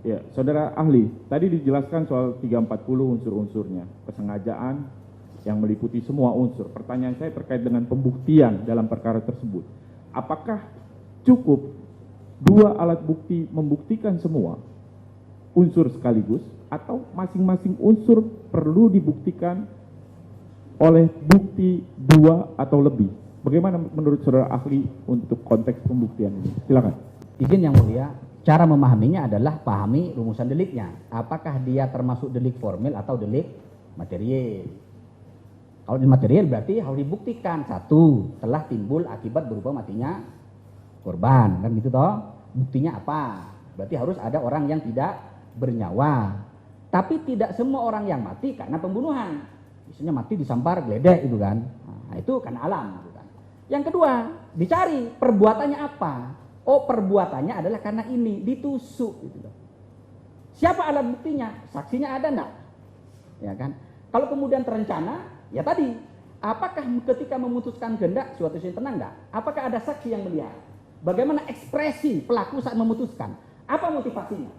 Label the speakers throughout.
Speaker 1: Ya, saudara ahli, tadi dijelaskan soal 340 unsur-unsurnya, kesengajaan yang meliputi semua unsur. Pertanyaan saya terkait dengan pembuktian dalam perkara tersebut. Apakah cukup dua alat bukti membuktikan semua unsur sekaligus, atau masing-masing unsur perlu dibuktikan oleh bukti dua atau lebih? Bagaimana menurut saudara ahli untuk konteks pembuktian ini? Silakan.
Speaker 2: Izin yang mulia, cara memahaminya adalah pahami rumusan deliknya. Apakah dia termasuk delik formil atau delik material? Kalau delik material berarti harus dibuktikan satu, telah timbul akibat berupa matinya korban, kan gitu toh? Buktinya apa? Berarti harus ada orang yang tidak bernyawa. Tapi tidak semua orang yang mati karena pembunuhan. Misalnya mati disampar geledek itu kan. Nah, itu kan alam gitu kan. Yang kedua, dicari perbuatannya apa? Oh, perbuatannya adalah karena ini ditusuk gitu loh. Siapa alat buktinya? Saksinya ada enggak? Ya kan? Kalau kemudian terencana, ya tadi, apakah ketika memutuskan kehendak suatu yang tenang enggak? Apakah ada saksi yang melihat? Bagaimana ekspresi pelaku saat memutuskan? Apa motivasinya?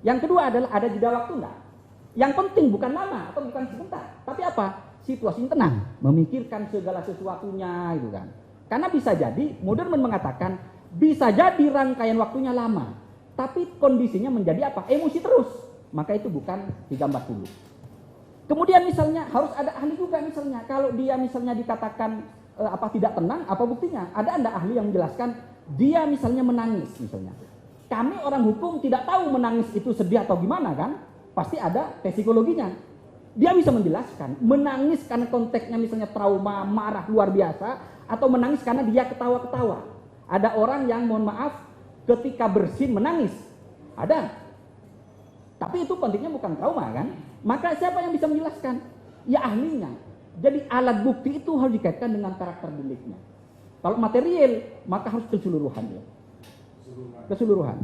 Speaker 2: Yang kedua adalah ada jeda waktu enggak? Yang penting bukan lama atau bukan sebentar, tapi apa? Situasinya tenang, memikirkan segala sesuatunya itu kan. Karena bisa jadi, Moderman mengatakan bisa jadi rangkaian waktunya lama, tapi kondisinya menjadi apa? Emosi terus. Maka itu bukan 340. Kemudian misalnya harus ada ahli juga misalnya. Kalau dia misalnya dikatakan tidak tenang, apa buktinya? Ada anda ahli yang menjelaskan dia misalnya menangis misalnya. Kami orang hukum tidak tahu menangis itu sedih atau gimana kan? Pasti ada tes psikologinya. Dia bisa menjelaskan menangis karena konteksnya misalnya trauma, marah luar biasa, atau menangis karena dia ketawa-ketawa. Ada orang yang mohon maaf ketika bersin menangis. Ada. Tapi itu konteksnya bukan trauma kan? Maka siapa yang bisa menjelaskan? Ya ahlinya. Jadi alat bukti itu harus dikaitkan dengan karakter deliknya. Kalau material maka harus keseluruhan ya. Keseluruhan.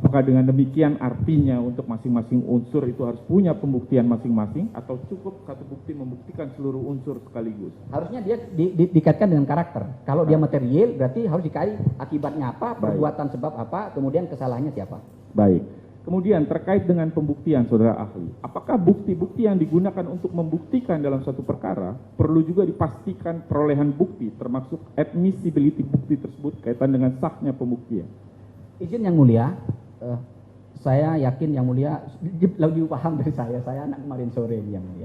Speaker 1: Apakah dengan demikian artinya untuk masing-masing unsur itu harus punya pembuktian masing-masing, atau cukup satu bukti membuktikan seluruh unsur sekaligus?
Speaker 2: Harusnya dia dikaitkan dengan karakter. Kalau dia material berarti harus dikait akibatnya apa, perbuatan sebab apa, kemudian kesalahannya siapa.
Speaker 1: Baik. Kemudian terkait dengan pembuktian saudara ahli, apakah bukti-bukti yang digunakan untuk membuktikan dalam suatu perkara perlu juga dipastikan perolehan bukti termasuk admissibility bukti tersebut kaitan dengan sahnya pembuktian?
Speaker 2: Izin yang mulia, saya yakin yang mulia lebih paham dari saya anak kemarin sore yang mulia.